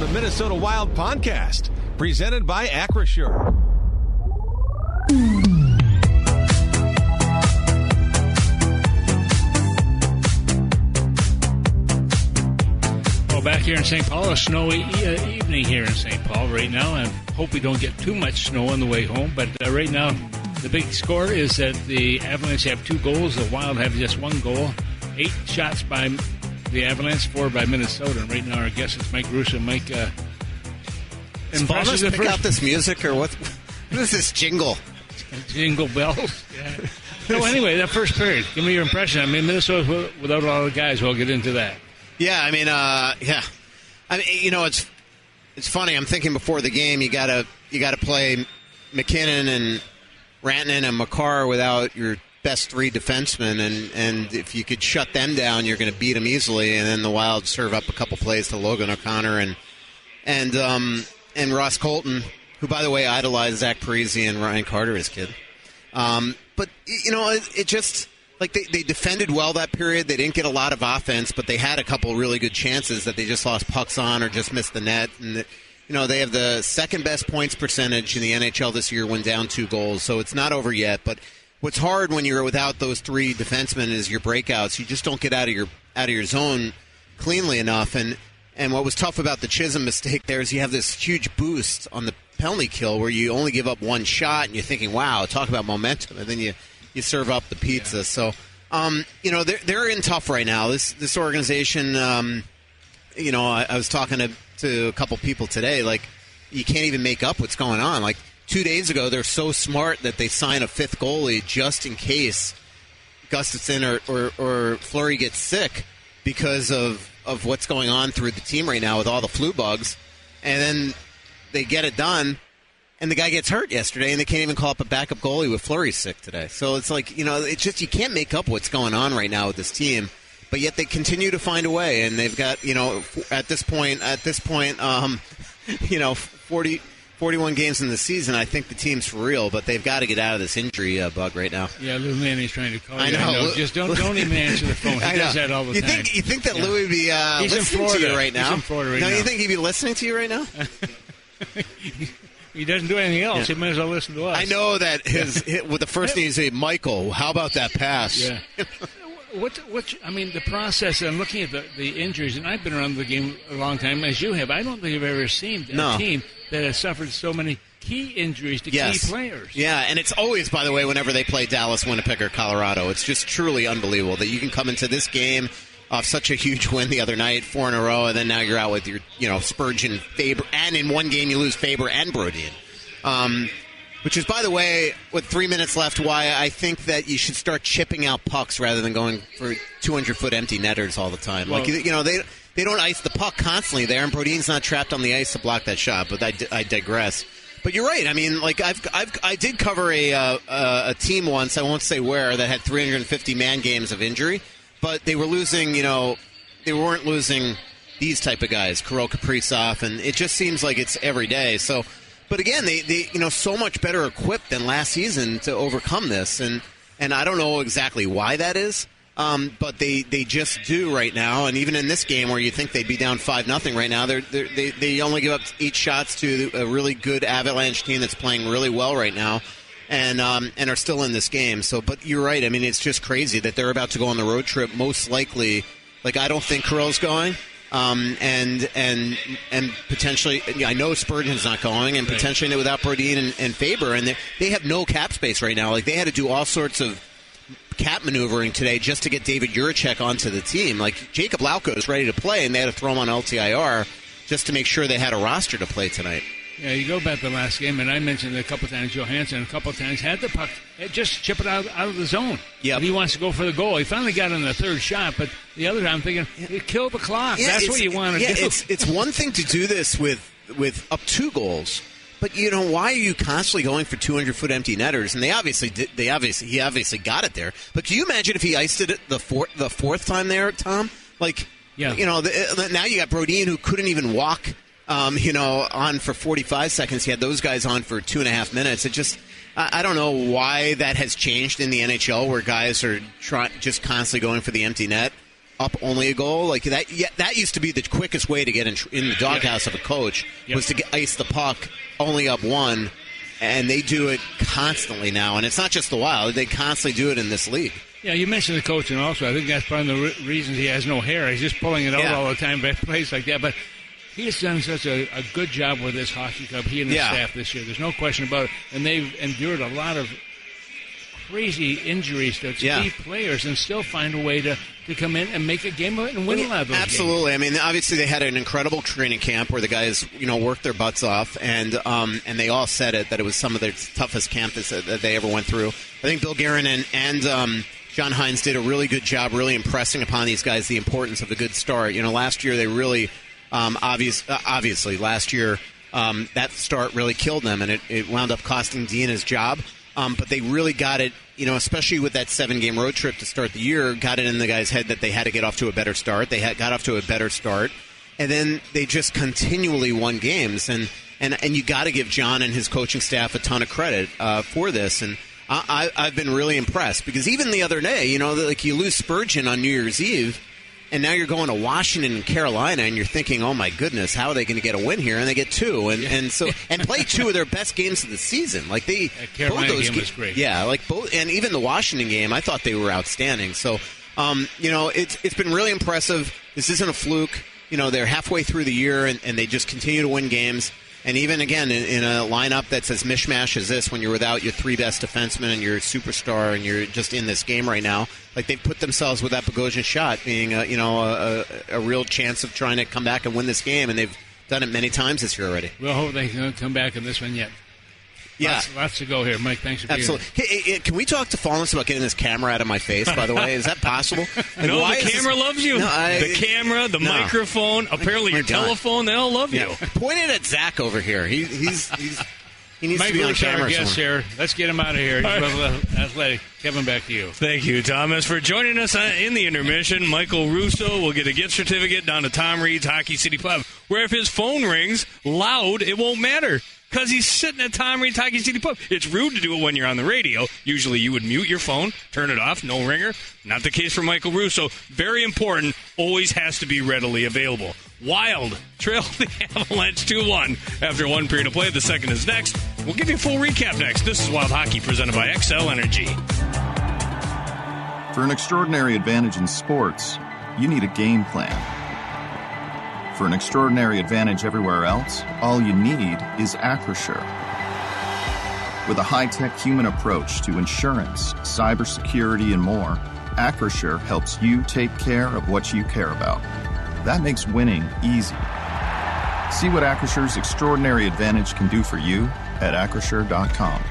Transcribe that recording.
the Minnesota Wild podcast, presented by Acrisure. Back here in St. Paul, a snowy evening here in St. Paul right now. I hope we don't get too much snow on the way home. But right now, the big score is that the Avalanche have 2 goals. The Wild have just 1 goal. 8 shots by the Avalanche, 4 by Minnesota. And right now, our guest is Mike Russo. Mike, impressions pick out this music, or what? What is this jingle? Jingle bells. Yeah. So anyway, that first period, give me your impression. I mean, Minnesota without all the guys. We'll get into that. Yeah, I mean, it's funny. I'm thinking before the game, you gotta play McKinnon and Rantanen and Makar without your best 3 defensemen, and if you could shut them down, you're going to beat them easily. And then the Wild serve up a couple plays to Logan O'Connor and Ross Colton, who, by the way, idolized Zach Parise and Ryan Carter as kid. But it just. Like, they defended well that period. They didn't get a lot of offense, but they had a couple really good chances that they just lost pucks on or just missed the net. And, they have the second-best points percentage in the NHL this year when down 2 goals, so it's not over yet. But what's hard when you're without those 3 defensemen is your breakouts. You just don't get out of your zone cleanly enough. And what was tough about the Chisholm mistake there is you have this huge boost on the penalty kill where you only give up 1 shot, and you're thinking, wow, talk about momentum. And then you serve up the pizza. Yeah. So, they're in tough right now. This organization, I was talking to a couple people today, like, you can't even make up what's going on. Like, 2 days ago, they're so smart that they sign a 5th goalie just in case Gustafsson or Fleury gets sick because of what's going on through the team right now with all the flu bugs. And then they get it done. And the guy gets hurt yesterday, and they can't even call up a backup goalie with Fleury sick today. So it's like, it's just you can't make up what's going on right now with this team. But yet they continue to find a way, and they've got, at this point, 41 games in the season. I think the team's for real, but they've got to get out of this injury bug right now. Yeah, Lou Manny's trying to call you. I know. Just don't even answer the phone. He does that all the time. You think that Louis would be listening to you right now? He's in Florida right now. No, you think he'd be listening to you right now? He doesn't do anything else. Yeah. He might as well listen to us. I know that with the first name, you say, Michael, how about that pass? Yeah. The process, and looking at the injuries, and I've been around the game a long time, as you have, I don't think I've ever seen a team that has suffered so many key injuries to key players. Yeah, and it's always, by the way, whenever they play Dallas, Winnipeg, or Colorado, it's just truly unbelievable that you can come into this game off such a huge win the other night, 4 in a row, and then now you're out with your, Spurgeon, Faber, and in one game you lose Faber and Brodin. Which is, by the way, with 3 minutes left, why I think that you should start chipping out pucks rather than going for 200-foot empty netters all the time. Well, they don't ice the puck constantly there, and Brodin's not trapped on the ice to block that shot, but I digress. But you're right. I mean, like I did cover a team once, I won't say where, that had 350 man games of injury. But they were losing, they weren't losing these type of guys, Kirill Kaprizov, and it just seems like it's every day. So, but again, they so much better equipped than last season to overcome this, and I don't know exactly why that is, but they just do right now. And even in this game where you think they'd be down 5-0 right now, they only give up 8 shots to a really good Avalanche team that's playing really well right now. And are still in this game. So, but you're right. I mean, it's just crazy that they're about to go on the road trip. Most likely, like I don't think Kirill's going, and potentially, I know Spurgeon's not going, and potentially without Brodin and Faber, and they have no cap space right now. Like they had to do all sorts of cap maneuvering today just to get David Juracek onto the team. Like Jacob Lauko is ready to play, and they had to throw him on LTIR just to make sure they had a roster to play tonight. Yeah, you go back to the last game, and I mentioned it a couple times. Johansson a couple times had the puck, just chip it out of the zone. Yeah, he wants to go for the goal. He finally got in the 3rd shot, but the other time I'm thinking, you kill the clock. Yeah, that's what you want to do. It's one thing to do this with up 2 goals, but why are you constantly going for 200-foot empty netters? And he obviously got it there. But can you imagine if he iced it the fourth time there, Tom? Like, now you got Brodin who couldn't even walk. On for 45 seconds. He had those guys on for 2.5 minutes. It just, I don't know why that has changed in the NHL where guys are just constantly going for the empty net. up only a goal. Like that. Yeah, that used to be the quickest way to get in the doghouse of a coach was to ice the puck only up one, and they do it constantly now. And it's not just the Wild; they constantly do it in this league. Yeah, you mentioned the coaching also. I think that's part of the reasons he has no hair. He's just pulling it out all the time by plays like that. But he has done such a good job with this hockey club, he and his staff this year. There's no question about it. And they've endured a lot of crazy injuries to key players and still find a way to come in and make a game of it and win a lot of those Absolutely. games. I mean, obviously they had an incredible training camp where the guys, worked their butts off, and they all said that it was some of their toughest camp that they ever went through. I think Bill Guerin and John Hines did a really good job really impressing upon these guys the importance of a good start. Last year they really, obviously, last year that start really killed them, and it wound up costing Dean his job. But they really got it, especially with that 7-game road trip to start the year, got it in the guys' head that they had to get off to a better start. They got off to a better start, and then they just continually won games. And you got to give John and his coaching staff a ton of credit for this. And I've been really impressed because even the other day, like you lose Spurgeon on New Year's Eve, and now you're going to Washington and Carolina, and you're thinking, oh my goodness, how are they going to get a win here? And they get two, and play two of their best games of the season. Like Carolina both those game was great. Yeah, like both, and even the Washington game, I thought they were outstanding. So, it's been really impressive. This isn't a fluke. They're halfway through the year, and they just continue to win games. And even, again, in a lineup that's as mishmash as this, when you're without your three best defensemen and your superstar and you're just in this game right now, like they've put themselves with that Bogosian shot being, a real chance of trying to come back and win this game. And they've done it many times this year already. We'll hope they can come back in this one yet. Yeah. Lots to go here. Mike, thanks for being here. Absolutely. Hey, can we talk to Fallons about getting this camera out of my face, by the way? Is that possible? No, the camera loves you. The camera, the microphone, apparently your telephone, they all love you. Point it at Zach over here. He needs Mike to be on Russo, camera our guest here. Let's get him out of here. He's athletic. Kevin, back to you. Thank you, Thomas, for joining us in the intermission. Michael Russo will get a gift certificate down to Tom Reed's Hockey City Pub, where if his phone rings loud, it won't matter. Because he's sitting at Tom Reed's Hockey City Pub. It's rude to do it when you're on the radio. Usually you would mute your phone, turn it off, no ringer. Not the case for Michael Russo. Very important, always has to be readily available. Wild trail the Avalanche 2-1 after one period of play. The second is next. We'll give you a full recap next. This is Wild Hockey presented by XL Energy. For an extraordinary advantage in sports, you need a game plan. For an extraordinary advantage everywhere else, all you need is Acrisure. With a high-tech human approach to insurance, cybersecurity, and more, Acrisure helps you take care of what you care about. That makes winning easy. See what Acrisure's extraordinary advantage can do for you at Acrisure.com.